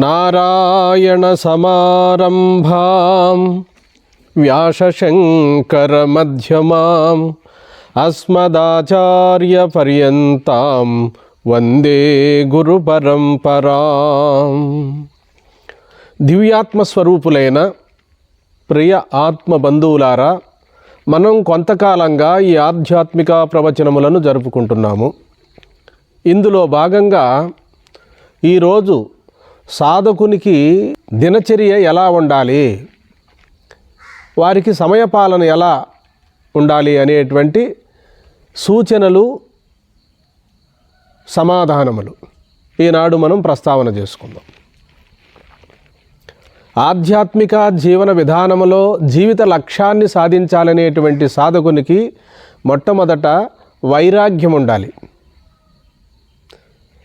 నారాయణ సమారంభాం వ్యాసశంకర మధ్యమాం అస్మదాచార్య పర్యంతాం వందే గురు పరంపరాం. దివ్యాత్మస్వరూపులైన ప్రియ ఆత్మ బంధువులారా, మనం కొంతకాలంగా ఈ ఆధ్యాత్మిక ప్రవచనములను జరుపుకుంటున్నాము. ఇందులో భాగంగా ఈరోజు సాధకునికి దినచర్య ఎలా ఉండాలి, వారికి సమయపాలన ఎలా ఉండాలి అనేటువంటి సూచనలు, సమాధానములు ఈనాడు మనం ప్రస్తావన చేసుకుందాం. ఆధ్యాత్మిక జీవన విధానములో జీవిత లక్ష్యాన్ని సాధించాలనేటువంటి సాధకునికి మొట్టమొదట వైరాగ్యం ఉండాలి.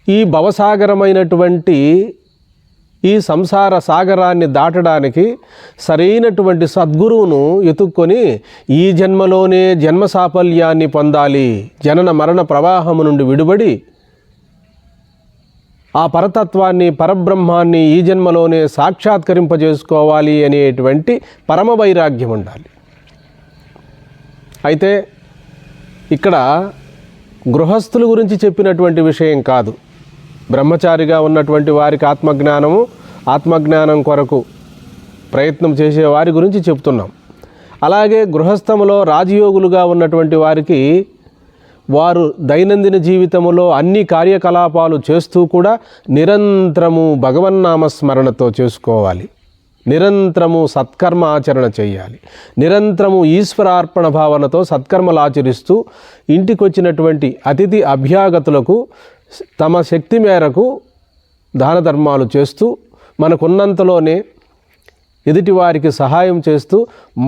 ఈ భవసాగరమైనటువంటి ఈ సంసార సాగరాన్ని దాటడానికి సరైనటువంటి సద్గురువును ఎతుక్కొని ఈ జన్మలోనే జన్మ సాఫల్యాన్ని పొందాలి, జనన మరణ ప్రవాహము నుండి విడుబడి ఆ పరతత్వాన్ని, పరబ్రహ్మాన్ని ఈ జన్మలోనే సాక్షాత్కరింపజేసుకోవాలి అనేటువంటి పరమ వైరాగ్యం ఉండాలి. అయితే ఇక్కడ గృహస్థుల గురించి చెప్పినటువంటి విషయం కాదు. బ్రహ్మచారిగా ఉన్నటువంటి వారికి ఆత్మజ్ఞానం కొరకు ప్రయత్నం చేసే వారి గురించి చెప్తున్నాం. అలాగే గృహస్థములో రాజయోగులుగా ఉన్నటువంటి వారికి వారు దైనందిన జీవితంలో అన్ని కార్యకలాపాలు చేస్తూ కూడా నిరంతరము భగవన్నామస్మరణతో చేసుకోవాలి, నిరంతరము సత్కర్మ ఆచరణ చేయాలి, నిరంతరము ఈశ్వరార్పణ భావనతో సత్కర్మలు ఆచరిస్తూ ఇంటికి వచ్చినటువంటి అతిథి అభ్యాగతులకు తమ శక్తి మేరకు దాన ధర్మాలు చేస్తూ మనకున్నంతలోనే ఎదుటివారికి సహాయం చేస్తూ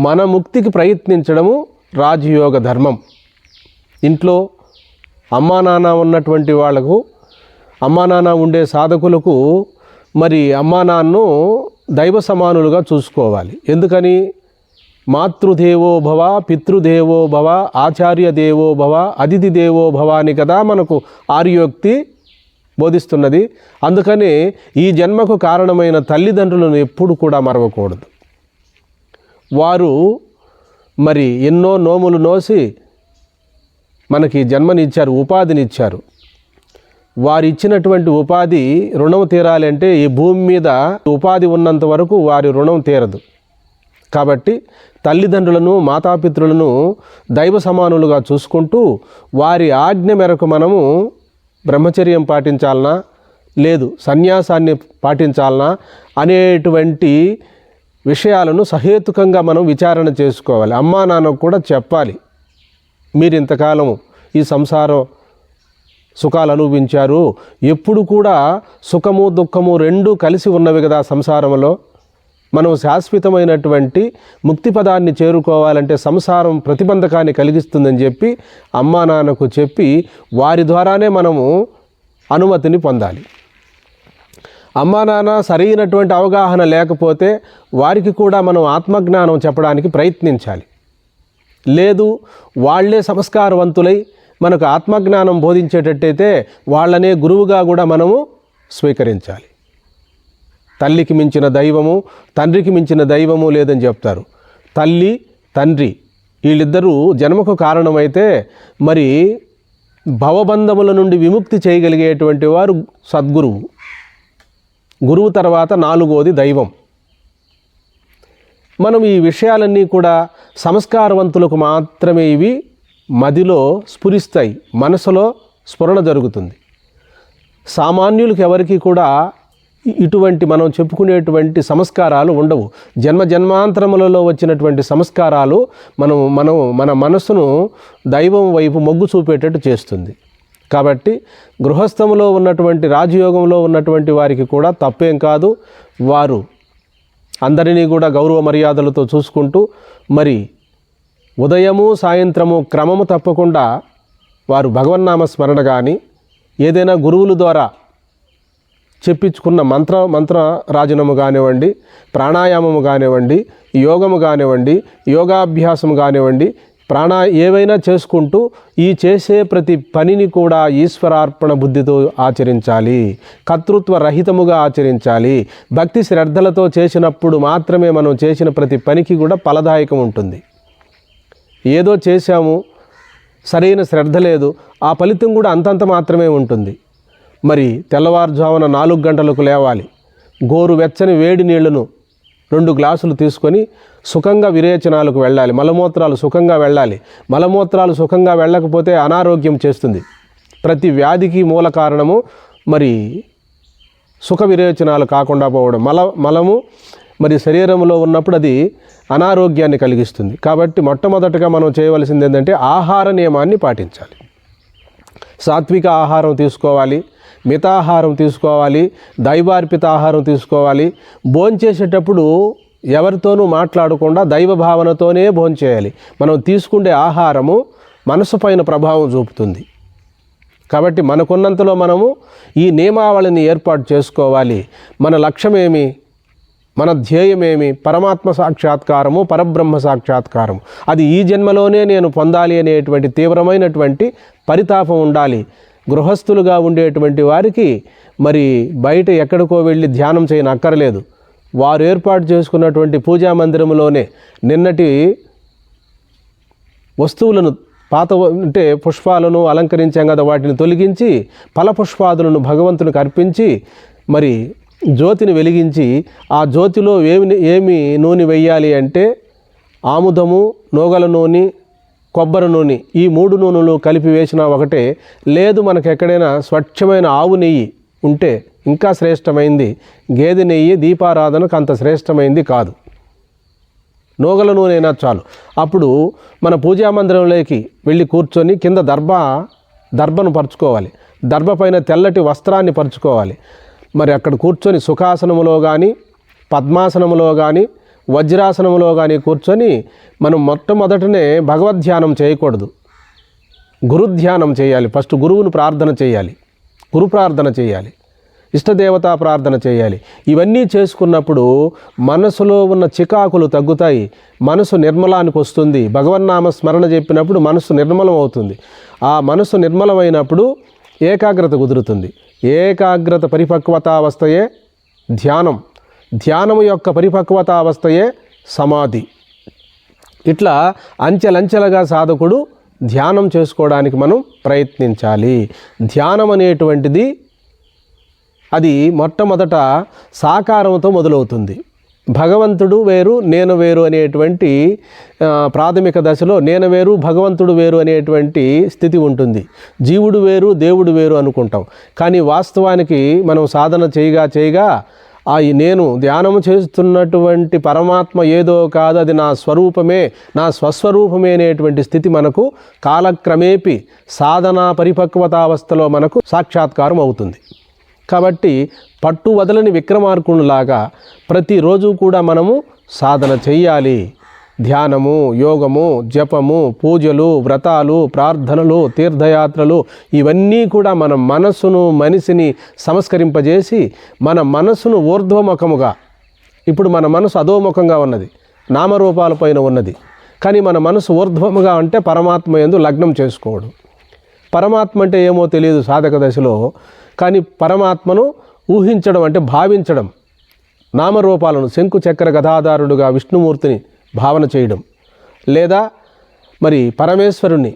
మన ముక్తికి ప్రయత్నించడము రాజయోగ ధర్మం. ఇంట్లో అమ్మా నాన్న ఉన్నటువంటి వాళ్లకు, అమ్మా నాన్న ఉండే సాధకులకు మరి అమ్మా నాన్నను దైవ సమానులుగా చూసుకోవాలి. ఎందుకని? మాతృదేవో భవ, పితృదేవో భవ, ఆచార్య దేవో భవ, అతిథి దేవో భవ అని కదా మనకు ఆర్యోక్తి బోధిస్తున్నది. అందుకని ఈ జన్మకు కారణమైన తల్లిదండ్రులను ఎప్పుడు కూడా మరవకూడదు. వారు మరి ఎన్నో నోములు నోసి మనకి జన్మనిచ్చారు, ఉపాధినిచ్చారు. వారు ఇచ్చినటువంటి ఉపాధి రుణం తీరాలంటే ఈ భూమి మీద ఉపాధి ఉన్నంత వరకు వారి రుణం తీరదు. కాబట్టి తల్లిదండ్రులను, మాతాపితృలను దైవ సమానులుగా చూసుకుంటూ వారి ఆజ్ఞ మేరకు మనము బ్రహ్మచర్యం పాటించాలనా, లేదు సన్యాసాన్ని పాటించాలనా అనేటువంటి విషయాలను సహేతుకంగా మనం విచారణ చేసుకోవాలి. అమ్మా నాన్నకు కూడా చెప్పాలి, మీరు ఇంతకాలం ఈ సంసారం సుఖాలు అనుభవించారు, ఎప్పుడు కూడా సుఖము దుఃఖము రెండూ కలిసి ఉన్నవి కదా సంసారంలో. మనం శాశ్వతమైనటువంటి ముక్తి పదాన్ని చేరుకోవాలంటే సంసారం ప్రతిబంధకాన్ని కలిగిస్తుందని చెప్పి అమ్మా నాన్నకు చెప్పి వారి ద్వారానే మనము అనుమతిని పొందాలి. అమ్మా నాన్న సరైనటువంటి అవగాహన లేకపోతే వారికి కూడా మనం ఆత్మజ్ఞానం చెప్పడానికి ప్రయత్నించాలి. లేదు వాళ్ళే సంస్కారవంతులై మనకు ఆత్మజ్ఞానం బోధించేటట్టయితే వాళ్ళనే గురువుగా కూడా మనము స్వీకరించాలి. తల్లికి మించిన దైవము, తండ్రికి మించిన దైవము లేదని చెప్తారు. తల్లి, తండ్రి వీళ్ళిద్దరూ జన్మకు కారణమైతే మరి భవబంధముల నుండి విముక్తి చేయగలిగేటువంటి వారు సద్గురువు. గురువు తర్వాత నాలుగోది దైవం. మనం ఈ విషయాలన్నీ కూడా సంస్కారవంతులకు మాత్రమే ఇవి మదిలో స్ఫురిస్తాయి, మనసులో స్ఫురణ జరుగుతుంది. సామాన్యులకు ఎవరికి కూడా ఇటువంటి మనం చెప్పుకునేటువంటి సంస్కారాలు ఉండవు. జన్మాంతరములలో వచ్చినటువంటి సంస్కారాలు మన మనసును దైవం వైపు మొగ్గు చూపేటట్టు చేస్తుంది. కాబట్టి గృహస్థములో ఉన్నటువంటి రాజయోగంలో ఉన్నటువంటి వారికి కూడా తప్పేం కాదు. వారు అందరినీ కూడా గౌరవ మర్యాదలతో చూసుకుంటూ మరి ఉదయము సాయంత్రము క్రమము తప్పకుండా వారు భగవన్నామ స్మరణ కానీ ఏదైనా గురువుల ద్వారా చెప్పించుకున్న మంత్ర రాజనము కానివ్వండి, ప్రాణాయామము కానివ్వండి, యోగము కానివ్వండి, యోగాభ్యాసము కానివ్వండి, ఏవైనా చేసుకుంటూ ఈ చేసే ప్రతి పనిని కూడా ఈశ్వరార్పణ బుద్ధితో ఆచరించాలి, కర్తృత్వ రహితముగా ఆచరించాలి. భక్తి శ్రద్ధలతో చేసినప్పుడు మాత్రమే మనం చేసిన ప్రతి పనికి కూడా ఫలదాయకం ఉంటుంది. ఏదో చేశాము, సరైన శ్రద్ధ లేదు, ఆ ఫలితం కూడా అంతంత మాత్రమే ఉంటుంది. మరి తెల్లవారుజామున 4 గంటలకు లేవాలి, గోరు వెచ్చని వేడి నీళ్లను 2 గ్లాసులు తీసుకొని సుఖంగా విరేచనాలకు వెళ్ళాలి. మలమూత్రాలు సుఖంగా వెళ్ళాలి. మలమూత్రాలు సుఖంగా వెళ్ళకపోతే అనారోగ్యం చేస్తుంది. ప్రతి వ్యాధికి మూల కారణము మరి సుఖ విరేచనాలు కాకుండా పోవడం. మలము మరి శరీరంలో ఉన్నప్పుడు అది అనారోగ్యాన్ని కలిగిస్తుంది. కాబట్టి మొట్టమొదటగా మనం చేయవలసింది ఏంటంటే ఆహార నియమాన్ని పాటించాలి. సాత్విక ఆహారం తీసుకోవాలి, మితాహారం తీసుకోవాలి, దైవార్పిత ఆహారం తీసుకోవాలి. భోంచేసేటప్పుడు ఎవరితోనూ మాట్లాడకుండా దైవ భావనతోనే భోంచేయాలి. మనం తీసుకునే ఆహారము మనసు పైన ప్రభావం చూపుతుంది. కాబట్టి మనకున్నంతలో మనము ఈ నియమావళిని ఏర్పాటు చేసుకోవాలి. మన లక్ష్యమేమి, మన ధ్యేయమేమి? పరమాత్మ సాక్షాత్కారము, పరబ్రహ్మ సాక్షాత్కారము. అది ఈ జన్మలోనే నేను పొందాలి అనేటువంటి తీవ్రమైనటువంటి పరితాపం ఉండాలి. గృహస్థులుగా ఉండేటువంటి వారికి మరి బయట ఎక్కడికో వెళ్ళి ధ్యానం చేయనక్కర్లేదు. వారు ఏర్పాటు చేసుకున్నటువంటి పూజా మందిరంలోనే నిన్నటి వస్తువులను, పాత అంటే పుష్పాలను అలంకరించాం కదా, వాటిని తొలగించి ఫలపుష్పాదులను భగవంతునికి అర్పించి మరి జ్యోతిని వెలిగించి ఆ జ్యోతిలో ఏమి నూనె వెయ్యాలి అంటే ఆముదము, నూగల నూనె, కొబ్బరి నూనె, ఈ 3 నూనెలు కలిపి వేసినా ఒకటే. లేదు మనకు ఎక్కడైనా స్వచ్ఛమైన ఆవు నెయ్యి ఉంటే ఇంకా శ్రేష్టమైంది. గేదె నెయ్యి దీపారాధనకు అంత శ్రేష్టమైంది కాదు. నూగల నూనె అయినా చాలు. అప్పుడు మన పూజా మందిరంలోకి వెళ్ళి కూర్చొని కింద దర్భను పరుచుకోవాలి. దర్భ పైన తెల్లటి వస్త్రాన్ని పరుచుకోవాలి. మరి అక్కడ కూర్చొని సుఖాసనములో కానీ, పద్మాసనములో కానీ, వజ్రాసనములో కానీ కూర్చొని మనం మొట్టమొదటనే భగవద్ధ్యానం చేయకూడదు, గురుధ్యానం చేయాలి. ఫస్ట్ గురువును ప్రార్థన చేయాలి, గురు ప్రార్థన చేయాలి, ఇష్టదేవతా ప్రార్థన చేయాలి. ఇవన్నీ చేసుకున్నప్పుడు మనసులో ఉన్న చికాకులు తగ్గుతాయి, మనసు నిర్మలానికి వస్తుంది. భగవన్నామ స్మరణ చెప్పినప్పుడు మనసు నిర్మలం అవుతుంది. ఆ మనసు నిర్మలమైనప్పుడు ఏకాగ్రత కుదురుతుంది. ఏకాగ్రత పరిపక్వతావస్థయే ధ్యానం, ధ్యానము యొక్క పరిపక్వతావస్థయే సమాధి. ఇట్లా అంచెలంచెలుగా సాధకుడు ధ్యానం చేసుకోవడానికి మనం ప్రయత్నించాలి. ధ్యానం అనేటువంటిది అది మొట్టమొదట సాకారంతో మొదలవుతుంది. భగవంతుడు వేరు, నేను వేరు అనేటువంటి ప్రాథమిక దశలో నేను వేరు, భగవంతుడు వేరు అనేటువంటి స్థితి ఉంటుంది. జీవుడు వేరు, దేవుడు వేరు అనుకుంటాం. కానీ వాస్తవానికి మనం సాధన చేయగా నేను ధ్యానము చేస్తున్నటువంటి పరమాత్మ ఏదో కాదు, అది నా స్వరూపమే, నా స్వస్వరూపమే అనేటువంటి స్థితి మనకు కాలక్రమేపీ సాధనా పరిపక్వతావస్థలో మనకు సాక్షాత్కారం అవుతుంది. కాబట్టి పట్టు వదలని విక్రమార్కునిలాగా ప్రతిరోజు కూడా మనము సాధన చెయ్యాలి. ధ్యానము, యోగము, జపము, పూజలు, వ్రతాలు, ప్రార్థనలు, తీర్థయాత్రలు ఇవన్నీ కూడా మన మనస్సును, మనిషిని సంస్కరింపజేసి మన మనస్సును ఊర్ధ్వముఖముగా, ఇప్పుడు మన మనసు అధోముఖంగా ఉన్నది, నామరూపాలపైన ఉన్నది. కానీ మన మనసు ఊర్ధ్వముగా అంటే పరమాత్మ యందు లగ్నం చేసుకోవడం. పరమాత్మ అంటే ఏమో తెలియదు సాధక దశలో, కానీ పరమాత్మను ఊహించడం అంటే భావించడం. నామరూపాలను శంకు చక్ర గదాధారుడుగా విష్ణుమూర్తిని భావన చేయడం, లేదా మరి పరమేశ్వరుని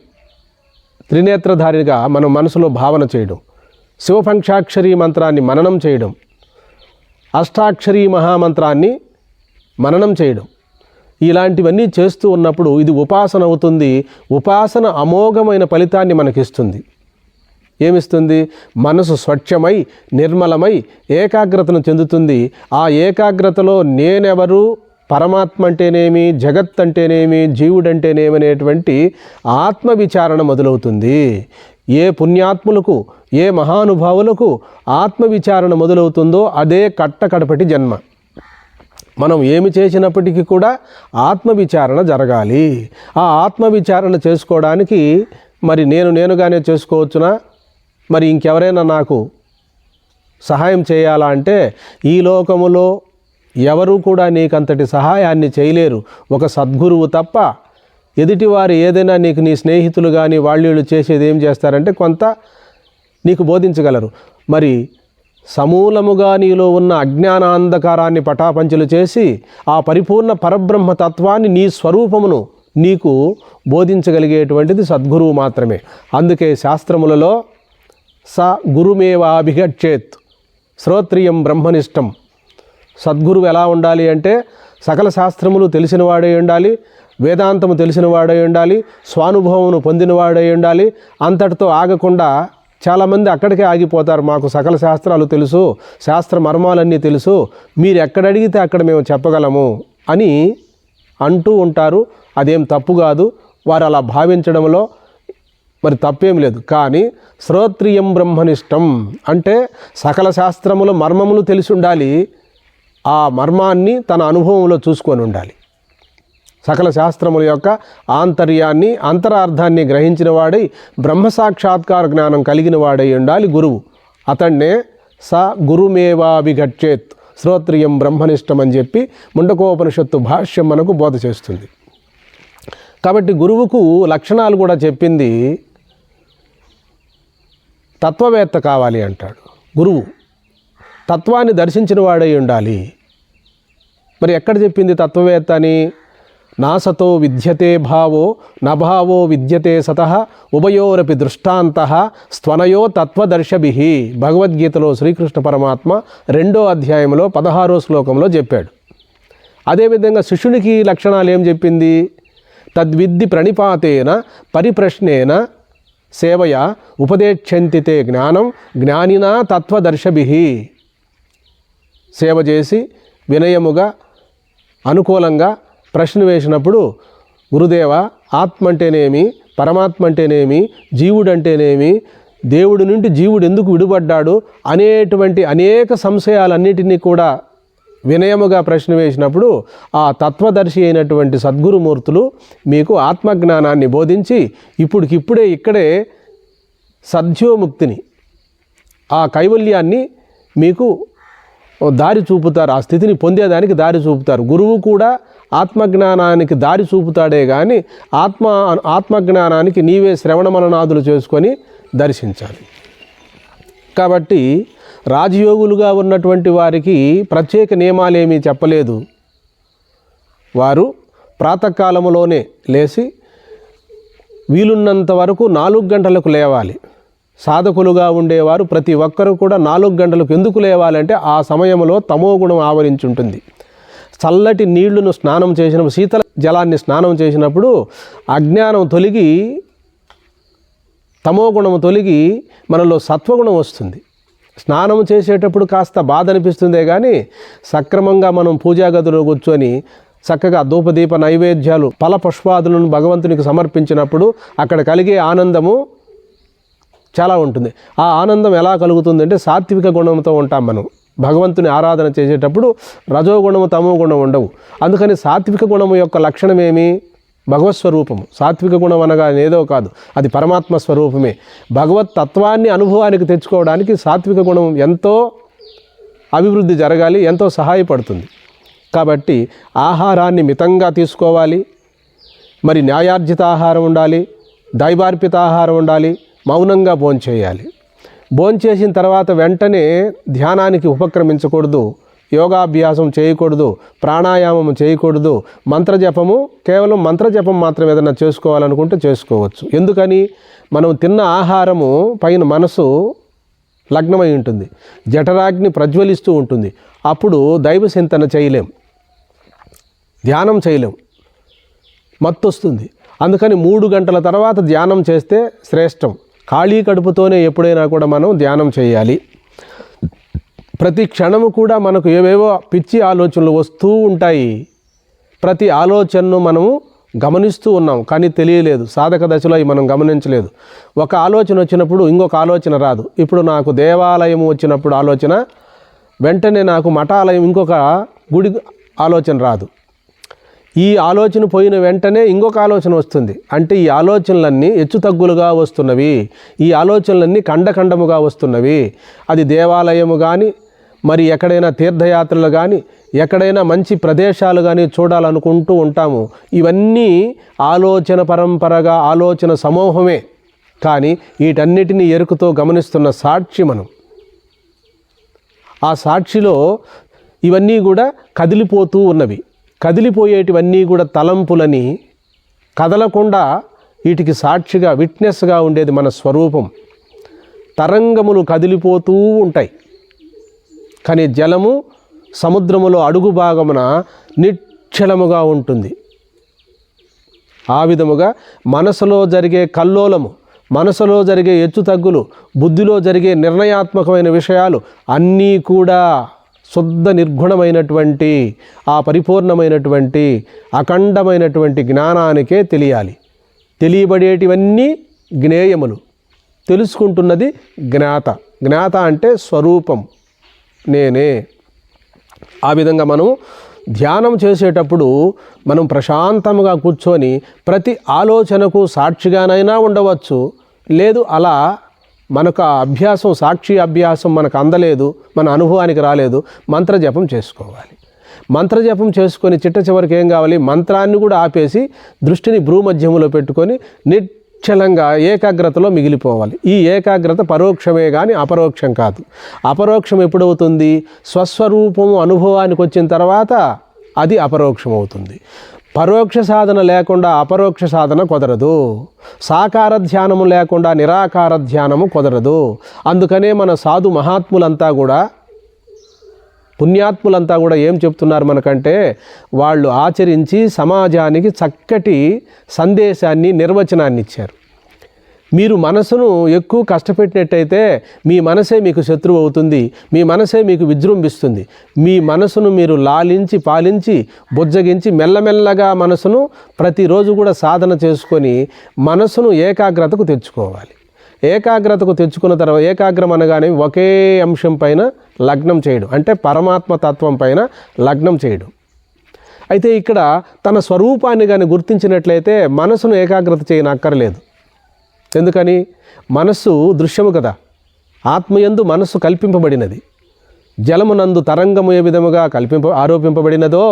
త్రినేత్రధారిగా మనం మనసులో భావన చేయడం, శివపంచాక్షరీ మంత్రాన్ని మననం చేయడం, అష్టాక్షరీ మహామంత్రాన్ని మననం చేయడం, ఇలాంటివన్నీ చేస్తూ ఉన్నప్పుడు ఇది ఉపాసన అవుతుంది. ఉపాసన అమోఘమైన ఫలితాన్ని మనకిస్తుంది. ఏమిస్తుంది? మనసు స్వచ్ఛమై నిర్మలమై ఏకాగ్రతను చెందుతుంది. ఆ ఏకాగ్రతలో నేనెవరు, పరమాత్మ అంటేనేమి, జగత్ అంటేనేమి, జీవుడంటేనేమి అనేటువంటి ఆత్మవిచారణ మొదలవుతుంది. ఏ పుణ్యాత్ములకు, ఏ మహానుభావులకు ఆత్మవిచారణ మొదలవుతుందో అదే కట్టకడపటి జన్మ. మనం ఏమి చేసినప్పటికీ కూడా ఆత్మవిచారణ జరగాలి. ఆ ఆత్మవిచారణ చేసుకోవడానికి మరి నేనుగానే చేసుకోవచ్చునా, మరి ఇంకెవరైనా నాకు సహాయం చేయాలా అంటే ఈ లోకములో ఎవరు కూడా నీకంతటి సహాయాన్ని చేయలేరు, ఒక సద్గురువు తప్ప ఎదుటివారు ఏదైనా నీకు నీ స్నేహితులు కానీ వాళ్ళు చేసేది ఏం చేస్తారంటే కొంత నీకు బోధించగలరు. మరి సమూలముగా నీలో ఉన్న అజ్ఞానాంధకారాన్ని పటాపంచలు చేసి ఆ పరిపూర్ణ పరబ్రహ్మ తత్వాన్ని నీ స్వరూపమును నీకు బోధించగలిగేటువంటిది సద్గురువు మాత్రమే. అందుకే శాస్త్రములలో స గురుమేవాభిగచ్చేత్ శ్రోత్రియం బ్రహ్మనిష్టం. సద్గురువు ఎలా ఉండాలి అంటే సకల శాస్త్రములు తెలిసినవాడై ఉండాలి, వేదాంతము తెలిసినవాడై ఉండాలి, స్వానుభవమును పొందినవాడై ఉండాలి. అంతటితో ఆగకుండా చాలామంది అక్కడికే ఆగిపోతారు. మాకు సకల శాస్త్రాలు తెలుసు, శాస్త్ర మర్మాలన్నీ తెలుసు, మీరు ఎక్కడ అడిగితే అక్కడ మేము చెప్పగలము అని అంటూ ఉంటారు. అదేం తప్పు కాదు, వారు అలా భావించడంలో మరి తప్పేం లేదు. కానీ శ్రోత్రియం బ్రహ్మనిష్టం అంటే సకల శాస్త్రముల మర్మములు తెలిసి ఉండాలి, ఆ మర్మాన్ని తన అనుభవంలో చూసుకొని ఉండాలి. సకల శాస్త్రముల యొక్క ఆంతర్యాన్ని అంతరార్థాన్ని గ్రహించిన వాడై బ్రహ్మసాక్షాత్కార జ్ఞానం కలిగిన వాడై ఉండాలి గురువు. అతన్నే స గురుమేవాభిగచ్చేత్ శ్రోత్రియం బ్రహ్మనిష్టం అని చెప్పి ముండకోపనిషత్తు భాష్యం మనకు బోధ చేస్తుంది. కాబట్టి గురువుకు లక్షణాలు కూడా చెప్పింది తత్వవేత్త కావాలి అంటాడు. గురువు తత్వాన్ని దర్శించిన వాడై ఉండాలి. మరి ఎక్కడ చెప్పింది తత్వవేత్త అని? నాసతో విద్యతే భావో నభావో విద్యతే సతః ఉభయోరపి దృష్టాంతః స్త్వనయో తత్వదర్శభిః. భగవద్గీతలో శ్రీకృష్ణ పరమాత్మ 2వ అధ్యాయంలో 16వ శ్లోకంలో చెప్పాడు. అదేవిధంగా శిష్యునికి లక్షణాలు ఏం చెప్పింది? తద్విద్ది ప్రణిపాతేన పరిప్రశ్నేన సేవయా ఉపదేక్షంతి తే జ్ఞానం జ్ఞానినా తత్వదర్శభిః. సేవ చేసి వినయముగా అనుకూలంగా ప్రశ్న వేసినప్పుడు గురుదేవ ఆత్మ అంటేనేమి, పరమాత్మ అంటేనేమి, జీవుడు అంటేనేమి, దేవుడి నుండి జీవుడు ఎందుకు విడుపడ్డాడు అనేటువంటి అనేక సంశయాలన్నిటినీ కూడా వినయముగా ప్రశ్న వేసినప్పుడు ఆ తత్వదర్శి అయినటువంటి సద్గురుమూర్తులు మీకు ఆత్మజ్ఞానాన్ని బోధించి ఇప్పుడికిప్పుడే ఇక్కడే సద్యోముక్తిని, ఆ కైవల్యాన్ని మీకు దారి చూపుతారు, ఆ స్థితిని పొందేదానికి దారి చూపుతారు. గురువు కూడా ఆత్మజ్ఞానానికి దారి చూపుతాడే కానీ ఆత్మజ్ఞానానికి నీవే శ్రవణ మననాదులు చేసుకొని దర్శించాలి. కాబట్టి రాజయోగులుగా ఉన్నటువంటి వారికి ప్రత్యేక నియమాలేమీ చెప్పలేదు. వారు ప్రాతకాలములోనే లేచి వీలున్నంత వరకు 4 గంటలకు లేవాలి. సాధకులుగా ఉండేవారు ప్రతి ఒక్కరూ కూడా 4 గంటలకు ఎందుకు లేవాలంటే ఆ సమయంలో తమోగుణం ఆవరించి ఉంటుంది. చల్లటి నీళ్లను స్నానం చేసినప్పుడు, శీతల జలాన్ని స్నానం చేసినప్పుడు అజ్ఞానం తొలగి తమోగుణం తొలగి మనలో సత్వగుణం వస్తుంది. స్నానం చేసేటప్పుడు కాస్త బాధ అనిపిస్తుందే కానీ సక్రమంగా మనం పూజా గదిలో కూర్చొని చక్కగా ధూపదీప నైవేద్యాలు ఫల పుష్పాదులను భగవంతునికి సమర్పించినప్పుడు అక్కడ కలిగే ఆనందము చాలా ఉంటుంది. ఆ ఆనందం ఎలా కలుగుతుందంటే సాత్విక గుణంతో ఉంటాం మనం. భగవంతుని ఆరాధన చేసేటప్పుడు రజోగుణము తమో గుణం ఉండవు. అందుకని సాత్విక గుణము యొక్క లక్షణం ఏమి? భగవత్ స్వరూపము. సాత్విక గుణం అనగా ఏదో కాదు, అది పరమాత్మ స్వరూపమే. భగవత్ తత్వాన్ని అనుభవానికి తెచ్చుకోవడానికి సాత్విక గుణం ఎంతో అభివృద్ధి జరగాలి, ఎంతో సహాయపడుతుంది. కాబట్టి ఆహారాన్ని మితంగా తీసుకోవాలి, మరి న్యాయార్జిత ఆహారం ఉండాలి, దైవార్పిత ఆహారం ఉండాలి, మౌనంగా భోంచేయాలి. భోంచేసిన తర్వాత వెంటనే ధ్యానానికి ఉపక్రమించకూడదు, యోగాభ్యాసం చేయకూడదు, ప్రాణాయామం చేయకూడదు, మంత్రజపము కేవలం మంత్రజపం మాత్రం ఏదైనా చేసుకోవాలనుకుంటే చేసుకోవచ్చు. ఎందుకని? మనం తిన్న ఆహారము పైన మనసు లగ్నమై ఉంటుంది, జఠరాగ్ని ప్రజ్వలిస్తూ ఉంటుంది. అప్పుడు దైవ చింతన చేయలేం, ధ్యానం చేయలేం, మత్తు వస్తుంది. అందుకని 3 గంటల తర్వాత ధ్యానం చేస్తే శ్రేష్టం. ఖాళీ కడుపుతోనే ఎప్పుడైనా కూడా మనం ధ్యానం చేయాలి. ప్రతి క్షణము కూడా మనకు ఏవేవో పిచ్చి ఆలోచనలు వస్తూ ఉంటాయి. ప్రతి ఆలోచనను మనము గమనిస్తూ ఉన్నాం కానీ తెలియలేదు. సాధక దశలో మనం గమనించలేదు. ఒక ఆలోచన వచ్చినప్పుడు ఇంకొక ఆలోచన రాదు. ఇప్పుడు నాకు దేవాలయం వచ్చినప్పుడు ఆలోచన, వెంటనే నాకు మఠాలయం ఇంకొక గుడి ఆలోచన రాదు. ఈ ఆలోచన పోయిన వెంటనే ఇంకొక ఆలోచన వస్తుంది. అంటే ఈ ఆలోచనలన్నీ హెచ్చుతగ్గులుగా వస్తున్నవి, ఈ ఆలోచనలన్నీ ఖండఖండముగా వస్తున్నవి. అది దేవాలయము కానీ, మరి ఎక్కడైనా తీర్థయాత్రలు కానీ ఎక్కడైనా మంచి ప్రదేశాలు కానీ చూడాలనుకుంటూ ఉంటాము. ఇవన్నీ ఆలోచన పరంపరగా ఆలోచన సమూహమే. కానీ వీటన్నిటినీ ఎరుకతో గమనిస్తున్న సాక్షి మనం. ఆ సాక్షిలో ఇవన్నీ కూడా కదిలిపోతూ ఉన్నవి. కదిలిపోయేటివన్నీ కూడా తలంపులని, కదలకుండా వీటికి సాక్షిగా విట్నెస్గా ఉండేది మన స్వరూపం. తరంగములు కదిలిపోతూ ఉంటాయి, కానీ జలము సముద్రములో అడుగు భాగమున నిశ్చలముగా ఉంటుంది. ఆ విధముగా మనసులో జరిగే కల్లోలము, మనసులో జరిగే హెచ్చుతగ్గులు, బుద్ధిలో జరిగే నిర్ణయాత్మకమైన విషయాలు అన్నీ కూడా శుద్ధ నిర్గుణమైనటువంటి ఆ పరిపూర్ణమైనటువంటి అఖండమైనటువంటి జ్ఞానానికే తెలియాలి. తెలియబడేటివన్నీ జ్ఞేయములు, తెలుసుకుంటున్నది జ్ఞాత. జ్ఞాత అంటే స్వరూపం, నేనే. ఆ విధంగా మనం ధ్యానం చేసేటప్పుడు మనం ప్రశాంతంగా కూర్చొని ప్రతి ఆలోచనకు సాక్షిగానైనా ఉండవచ్చు. లేదు అలా మనకు ఆ అభ్యాసం, సాక్షి అభ్యాసం మనకు అందలేదు, మన అనుభవానికి రాలేదు, మంత్రజపం చేసుకోవాలి. మంత్రజపం చేసుకొని చిట్ట చివరికి ఏం కావాలి, మంత్రాన్ని కూడా ఆపేసి దృష్టిని భ్రూమధ్యములో పెట్టుకొని నిశ్చలంగా ఏకాగ్రతలో మిగిలిపోవాలి. ఈ ఏకాగ్రత పరోక్షమే కానీ అపరోక్షం కాదు. అపరోక్షం ఎప్పుడవుతుంది? స్వస్వరూపము అనుభవానికి వచ్చిన తర్వాత అది అపరోక్షం అవుతుంది. పరోక్ష సాధన లేకుండా అపరోక్ష సాధన కుదరదు. సాకార ధ్యానము లేకుండా నిరాకార ధ్యానము కుదరదు. అందుకనే మన సాధు మహాత్ములంతా కూడా, పుణ్యాత్ములంతా కూడా ఏం చెప్తున్నారు మనకంటే, వాళ్ళు ఆచరించి సమాజానికి చక్కటి సందేశాన్ని, నిర్వచనాన్ని ఇచ్చారు. మీరు మనసును ఎక్కువ కష్టపెట్టినట్టయితే మీ మనసే మీకు శత్రువు అవుతుంది, మీ మనసే మీకు విజృంభిస్తుంది. మీ మనసును మీరు లాలించి పాలించి బుజ్జగించి మెల్లమెల్లగా మనసును ప్రతిరోజు కూడా సాధన చేసుకొని మనసును ఏకాగ్రతకు తెచ్చుకోవాలి. ఏకాగ్రతకు తెచ్చుకున్న తర్వాత, ఏకాగ్రం అనగానే ఒకే అంశం పైన లగ్నం చేయడం, అంటే పరమాత్మ తత్వం పైన లగ్నం చేయడం. అయితే ఇక్కడ తన స్వరూపాన్ని కానీ గుర్తించినట్లయితే మనసును ఏకాగ్రత చేయనక్కర్లేదు. ఎందుకని? మనస్సు దృశ్యము కదా. ఆత్మయందు మనస్సు కల్పింపబడినది. జలమునందు తరంగము ఏ విధముగా ఆరోపింపబడినదో,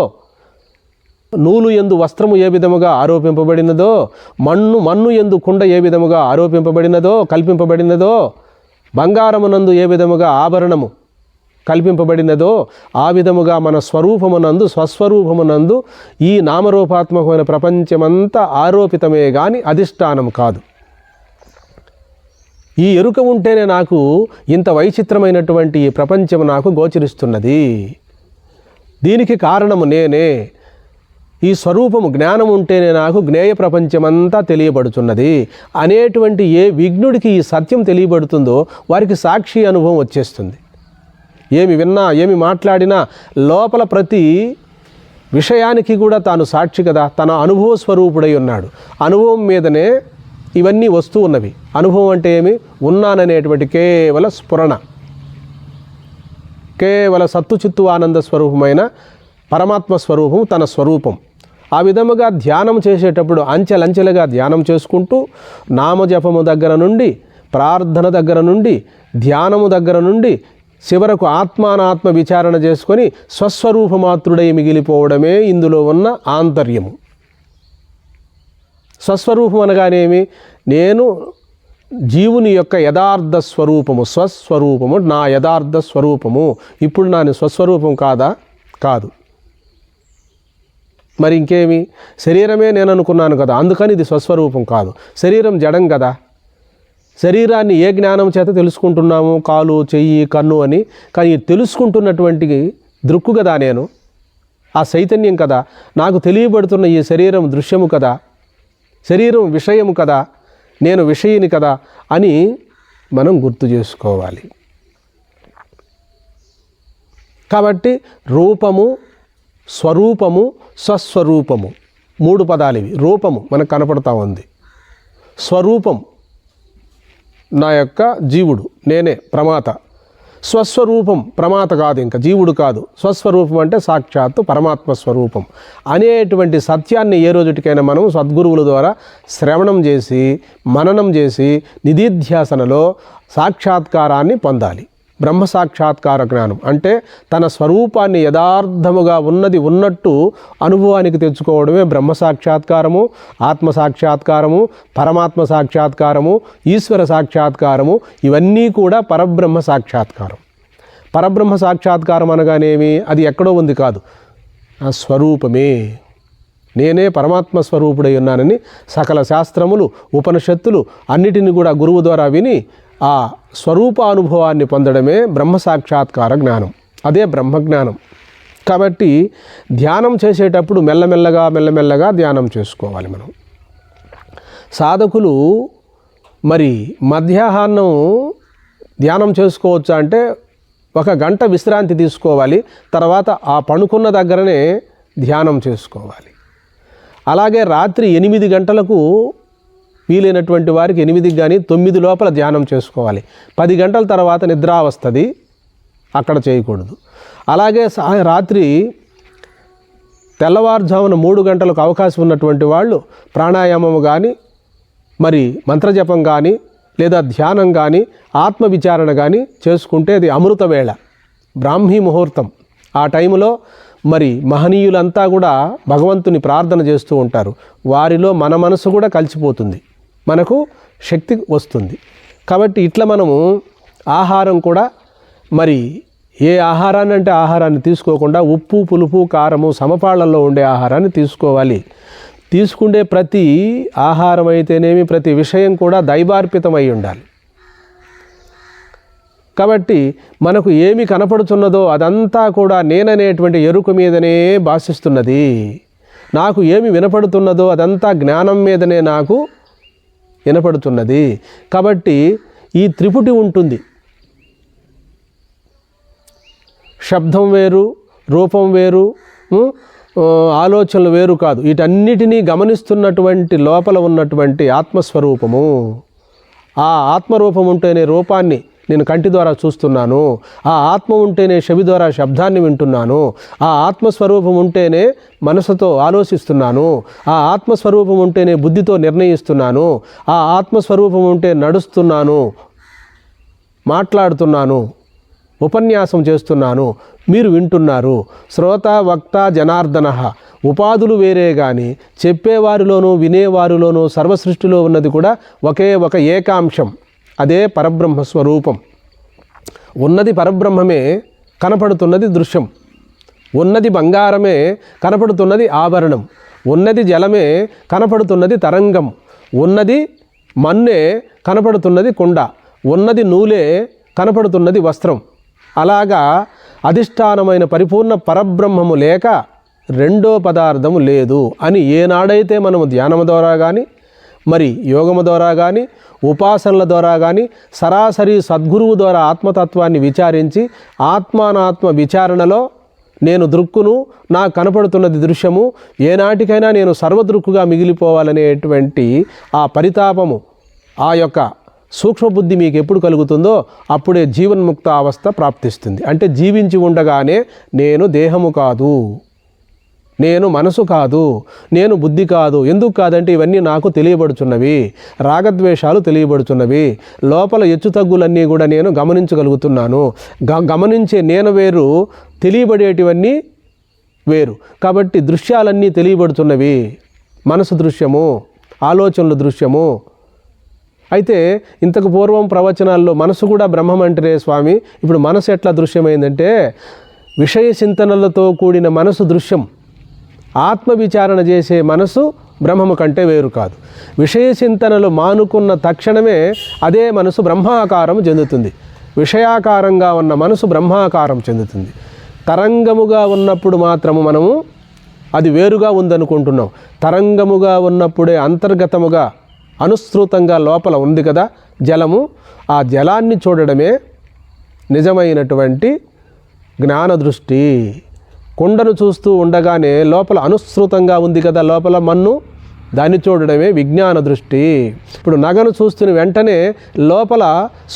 నూలు యందు వస్త్రము ఏ విధముగా ఆరోపింపబడినదో, మన్ను యందు కుండ ఏ విధముగా ఆరోపింపబడినదో, కల్పింపబడినదో, బంగారమునందు ఏ విధముగా ఆభరణము కల్పింపబడినదో, ఆ విధముగా మన స్వరూపమునందు, స్వస్వరూపమునందు ఈ నామరూపాత్మకమైన ప్రపంచమంతా ఆరోపితమే కానీ అధిష్టానం కాదు. ఈ ఎరుక ఉంటేనే నాకు ఇంత వైచిత్రమైనటువంటి ఈ ప్రపంచం నాకు గోచరిస్తున్నది. దీనికి కారణము నేనే. ఈ స్వరూపము జ్ఞానం ఉంటేనే నాకు జ్ఞేయ ప్రపంచమంతా తెలియబడుతున్నది అనేటువంటి ఏ విజ్ఞుడికి ఈ సత్యం తెలియబడుతుందో వారికి సాక్షి అనుభవం వచ్చేస్తుంది. ఏమి విన్నా, ఏమి మాట్లాడినా లోపల ప్రతి విషయానికి కూడా తాను సాక్షి కదా, తన అనుభవ స్వరూపుడై ఉన్నాడు. అనుభవం మీదనే ఇవన్నీ వస్తూ ఉన్నవి. అనుభవం అంటే ఏమి? ఉన్నాననేటువంటి కేవల స్ఫురణ, కేవల సత్తు చిత్తు ఆనంద స్వరూపమైన పరమాత్మ స్వరూపం తన స్వరూపం. ఆ విధముగా ధ్యానం చేసేటప్పుడు అంచెలంచెలుగా ధ్యానం చేసుకుంటూ నామజపము దగ్గర నుండి, ప్రార్థన దగ్గర నుండి, ధ్యానము దగ్గర నుండి చివరకు ఆత్మానాత్మ విచారణ చేసుకొని స్వస్వరూపమాత్రుడై మిగిలిపోవడమే ఇందులో ఉన్న ఆంతర్యము. స్వస్వరూపం అనగానేమి? నేను జీవుని యొక్క యథార్థ స్వరూపము, స్వస్వరూపము, నా యథార్థ స్వరూపము. ఇప్పుడు నా స్వస్వరూపం కాదా? కాదు. మరి ఇంకేమి? శరీరమే నేను అనుకున్నాను కదా, అందుకని ఇది స్వస్వరూపం కాదు. శరీరం జడం కదా. శరీరాన్ని ఏ జ్ఞానం చేత తెలుసుకుంటున్నాము? కాలు, చెయ్యి, కన్ను అని. కానీ తెలుసుకుంటున్నటువంటి దృక్కు కదా నేను, ఆ చైతన్యం కదా. నాకు తెలియబడుతున్న ఈ శరీరం దృశ్యము కదా, శరీరం విషయము కదా, నేను విషయిని కదా అని మనం గుర్తు చేసుకోవాలి. కాబట్టి రూపము, స్వరూపము, స్వస్వరూపము, మూడు పదాలు ఇవి. రూపము మనకు కనపడతా ఉంది. స్వరూపం నా యొక్క జీవుడు, నేనే ప్రమాత. స్వస్వరూపం ప్రమాత కాదు, ఇంకా జీవుడు కాదు. స్వస్వరూపం అంటే సాక్షాత్తు పరమాత్మ స్వరూపం అనేటువంటి సత్యాన్ని ఏ రోజుటికైనా మనం సద్గురువుల ద్వారా శ్రవణం చేసి, మననం చేసి, నిధిధ్యాసనలో సాక్షాత్కారాన్ని పొందాలి. బ్రహ్మ సాక్షాత్కార జ్ఞానం అంటే తన స్వరూపాన్ని యథార్థముగా ఉన్నది ఉన్నట్టు అనుభవానికి తెచ్చుకోవడమే బ్రహ్మ సాక్షాత్కారము, ఆత్మ సాక్షాత్కారము, పరమాత్మ సాక్షాత్కారము, ఈశ్వర సాక్షాత్కారము. ఇవన్నీ కూడా పరబ్రహ్మ సాక్షాత్కారం. పరబ్రహ్మ సాక్షాత్కారం అనగానేమి, అది ఎక్కడో ఉంది కాదు, ఆ స్వరూపమే. నేనే పరమాత్మ స్వరూపుడై ఉన్నానని సకల శాస్త్రములు, ఉపనిషత్తులు అన్నిటిని కూడా గురువు ద్వారా విని ఆ స్వరూపానుభవాన్ని పొందడమే బ్రహ్మ సాక్షాత్కార జ్ఞానం. అదే బ్రహ్మజ్ఞానం. కాబట్టి ధ్యానం చేసేటప్పుడు మెల్లమెల్లగా ధ్యానం చేసుకోవాలి. మనం సాధకులు మరి మధ్యాహ్నం ధ్యానం చేసుకోవచ్చా అంటే 1 గంట విశ్రాంతి తీసుకోవాలి. తర్వాత ఆ పడుకున్న దగ్గరనే ధ్యానం చేసుకోవాలి. అలాగే రాత్రి 8 గంటలకు వీలైనటువంటి వారికి 8 కానీ 9 లోపల ధ్యానం చేసుకోవాలి. 10 గంటల తర్వాత నిద్ర వస్తుంది, అక్కడ చేయకూడదు. అలాగే రాత్రి తెల్లవారుజామున 3 గంటలకు అవకాశం ఉన్నటువంటి వాళ్ళు ప్రాణాయామం కానీ, మరి మంత్రజపం కానీ, లేదా ధ్యానం కానీ, ఆత్మవిచారణ కానీ చేసుకుంటే అది అమృత వేళ, బ్రాహ్మీ ముహూర్తం. ఆ టైంలో మరి మహనీయులంతా కూడా భగవంతుని ప్రార్థన చేస్తూ ఉంటారు. వారిలో మన మనసు కూడా కలిసిపోతుంది, మనకు శక్తి వస్తుంది. కాబట్టి ఇట్లా మనము ఆహారం కూడా మరి ఏ ఆహారాన్ని అంటే ఆహారాన్ని తీసుకోకుండా ఉప్పు, పులుపు, కారము సమపాళ్లలో ఉండే ఆహారాన్ని తీసుకోవాలి. తీసుకుండే ప్రతి ఆహారం అయితేనేమి ప్రతి విషయం కూడా దైవార్పితమై ఉండాలి. కాబట్టి మనకు ఏమి కనపడుతున్నదో అదంతా కూడా నేననేటువంటి ఎరుక మీదనే భాషిస్తున్నది. నాకు ఏమి వినపడుతున్నదో అదంతా జ్ఞానం మీదనే నాకు వినపడుతున్నది. కాబట్టి ఈ త్రిపుటి ఉంటుంది. శబ్దం వేరు, రూపం వేరు, ఆలోచనలు వేరు కాదు. వీటన్నిటినీ గమనిస్తున్నటువంటి లోపల ఉన్నటువంటి ఆత్మస్వరూపము. ఆ ఆత్మరూపం ఉంటేనే రూపాన్ని నేను కంటి ద్వారా చూస్తున్నాను. ఆ ఆత్మ ఉంటేనే చెవి ద్వారా శబ్దాన్ని వింటున్నాను. ఆ ఆత్మస్వరూపం ఉంటేనే మనసుతో ఆలోచిస్తున్నాను. ఆ ఆత్మస్వరూపం ఉంటేనే బుద్ధితో నిర్ణయిస్తున్నాను. ఆ ఆత్మస్వరూపం ఉంటే నడుస్తున్నాను, మాట్లాడుతున్నాను, ఉపన్యాసం చేస్తున్నాను, మీరు వింటున్నారు. శ్రోత, వక్త, జనార్దన ఉపాధులు వేరే కానీ చెప్పేవారిలోనూ వినేవారిలోనూ సర్వసృష్టిలో ఉన్నది కూడా ఒకే ఒక ఏకాంశం. అదే పరబ్రహ్మ స్వరూపం. ఉన్నది పరబ్రహ్మమే, కనపడుతున్నది దృశ్యం. ఉన్నది బంగారమే, కనపడుతున్నది ఆభరణం. ఉన్నది జలమే, కనపడుతున్నది తరంగం. ఉన్నది మన్నే, కనపడుతున్నది కుండ. ఉన్నది నూలే, కనపడుతున్నది వస్త్రం. అలాగా అధిష్టానమైన పరిపూర్ణ పరబ్రహ్మము లేక రెండో పదార్థము లేదు అని ఏనాడైతే మనము ధ్యానము ద్వారా కానీ, మరి యోగము ద్వారా కానీ, ఉపాసనల ద్వారా కానీ, సరాసరి సద్గురువు ద్వారా ఆత్మతత్వాన్ని విచారించి ఆత్మానాత్మ విచారణలో నేను దృక్కును, నాకు కనపడుతున్నది దృశ్యము, ఏనాటికైనా నేను సర్వదృక్కుగా మిగిలిపోవాలనేటువంటి ఆ పరితాపము, ఆ యొక్క సూక్ష్మబుద్ధి మీకు ఎప్పుడు కలుగుతుందో అప్పుడే జీవన్ముక్త అవస్థ ప్రాప్తిస్తుంది. అంటే జీవించి ఉండగానే నేను దేహము కాదు, నేను మనసు కాదు, నేను బుద్ధి కాదు. ఎందుకు కాదంటే ఇవన్నీ నాకు తెలియబడుచున్నవి, రాగద్వేషాలు తెలియబడుచున్నవి, లోపల హెచ్చుతగ్గులన్నీ కూడా నేను గమనించగలుగుతున్నాను. గమనించే నేను వేరు, తెలియబడేటివన్నీ వేరు. కాబట్టి దృశ్యాలన్నీ తెలియబడుతున్నవి. మనసు దృశ్యము, ఆలోచనలు దృశ్యము. అయితే ఇంతకు పూర్వం ప్రవచనాల్లో మనసు కూడా బ్రహ్మం అంటేనే స్వామి, ఇప్పుడు మనసు ఎట్లా దృశ్యమైందంటే విషయ చింతనలతో కూడిన మనసు దృశ్యం. ఆత్మవిచారణ చేసే మనసు బ్రహ్మము కంటే వేరు కాదు. విషయ చింతనలు మానుకున్న తక్షణమే అదే మనసు బ్రహ్మాకారం చెందుతుంది. విషయాకారంగా ఉన్న మనసు బ్రహ్మాకారం చెందుతుంది. తరంగముగా ఉన్నప్పుడు మాత్రము మనము అది వేరుగా ఉందనుకుంటున్నాం. తరంగముగా ఉన్నప్పుడే అంతర్గతముగా అనుసృతంగా లోపల ఉంది కదా జలము. ఆ జలాన్ని చూడడమే నిజమైనటువంటి జ్ఞాన దృష్టి. కుండను చూస్తూ ఉండగానే లోపల అనుసృతంగా ఉంది కదా లోపల మన్ను, దాన్ని చూడడమే విజ్ఞాన దృష్టి. ఇప్పుడు నగను చూస్తున్న వెంటనే లోపల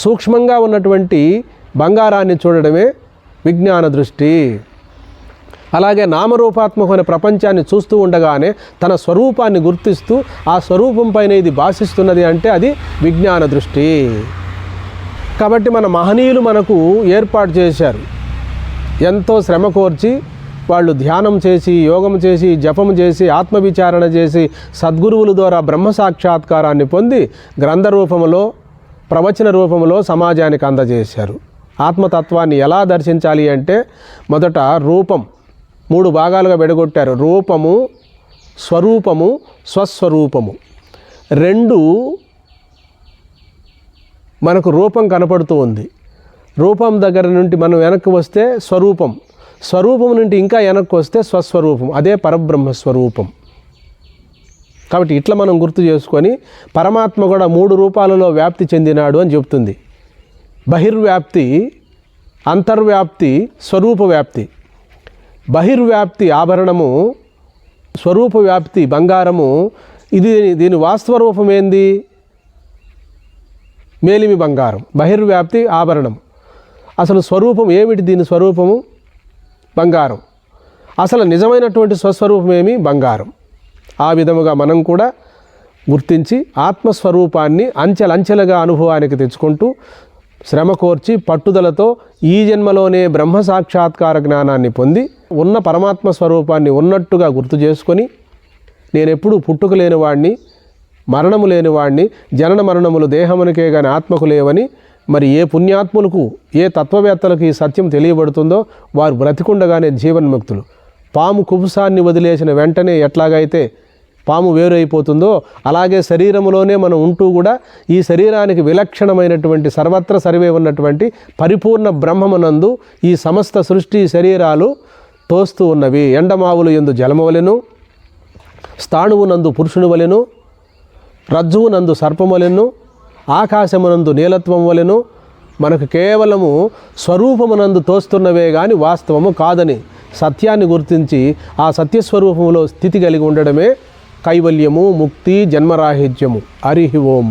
సూక్ష్మంగా ఉన్నటువంటి బంగారాన్ని చూడడమే విజ్ఞాన దృష్టి. అలాగే నామరూపాత్మకమైన ప్రపంచాన్ని చూస్తూ ఉండగానే తన స్వరూపాన్ని గుర్తిస్తూ ఆ స్వరూపం పైన ఇది భాషిస్తున్నది అంటే అది విజ్ఞాన దృష్టి. కాబట్టి మన మహనీయులు మనకు ఏర్పాటు చేశారు. ఎంతో శ్రమ కోర్చి వాళ్ళు ధ్యానం చేసి, యోగం చేసి, జపం చేసి, ఆత్మవిచారణ చేసి, సద్గురువుల ద్వారా బ్రహ్మ సాక్షాత్కారాన్ని పొంది గ్రంథ రూపంలో, ప్రవచన రూపంలో సమాజానికి అందజేశారు. ఆత్మతత్వాన్ని ఎలా దర్శించాలి అంటే మొదట రూపం 3 భాగాలుగా విడగొట్టారు. రూపము, స్వరూపము, స్వస్వరూపము. 2 మనకు రూపం కనపడుతూ ఉంది. రూపం దగ్గర నుండి మనం వెనక్కి వస్తే స్వరూపం, స్వరూపం నుండి ఇంకా వెనక్కి వస్తే స్వస్వరూపం, అదే పరబ్రహ్మ స్వరూపం. కాబట్టి ఇట్లా మనం గుర్తు చేసుకొని పరమాత్మ కూడా 3 రూపాలలో వ్యాప్తి చెందినాడు అని చెప్తుంది. బహిర్వ్యాప్తి, అంతర్వ్యాప్తి, స్వరూప వ్యాప్తి. బహిర్వ్యాప్తి ఆభరణము, స్వరూప వ్యాప్తి బంగారము. దీని వాస్తవ రూపం ఏంది? మేలిమి బంగారం. బహిర్వ్యాప్తి ఆభరణం. అసలు స్వరూపం ఏమిటి? దీని స్వరూపము బంగారం. అసలు నిజమైనటువంటి స్వస్వరూపం ఏమి? బంగారం. ఆ విధముగా మనం కూడా గుర్తించి ఆత్మస్వరూపాన్ని అంచెలంచెలుగా అనుభవానికి తెచ్చుకుంటూ శ్రమ కోర్చి పట్టుదలతో ఈ జన్మలోనే బ్రహ్మ సాక్షాత్కార జ్ఞానాన్ని పొంది ఉన్న పరమాత్మ స్వరూపాన్ని ఉన్నట్టుగా గుర్తు చేసుకొని, నేనెప్పుడు పుట్టుక లేనివాడిని, మరణము లేనివాడిని, జనన మరణములు దేహమునికే గాని ఆత్మకు లేవని, మరి ఏ పుణ్యాత్ములకు, ఏ తత్వవేత్తలకు ఈ సత్యం తెలియబడుతుందో వారు బ్రతికుండగానే జీవన్ముక్తులు. పాము కుబుసాన్ని వదిలేసిన వెంటనే ఎట్లాగైతే పాము వేరైపోతుందో అలాగే శరీరములోనే మనం ఉంటూ కూడా ఈ శరీరానికి విలక్షణమైనటువంటి సర్వత్ర సర్వే ఉన్నటువంటి పరిపూర్ణ బ్రహ్మమునందు ఈ సమస్త సృష్టి శరీరాలు తోస్తూ ఉన్నవి. ఎండమావులు యందు జలమవలెను, స్థాణువునందు పురుషుని వలెను, రజ్జువునందు సర్పములెను, ఆకాశమునందు నీలత్వం వలెను మనకు కేవలము స్వరూపమునందు తోస్తున్నవే గాని వాస్తవము కాదని సత్యాన్ని గుర్తించి ఆ సత్యస్వరూపములో స్థితి కలిగి ఉండడమే కైవల్యము, ముక్తి, జన్మరాహిత్యము. హరి ఓం.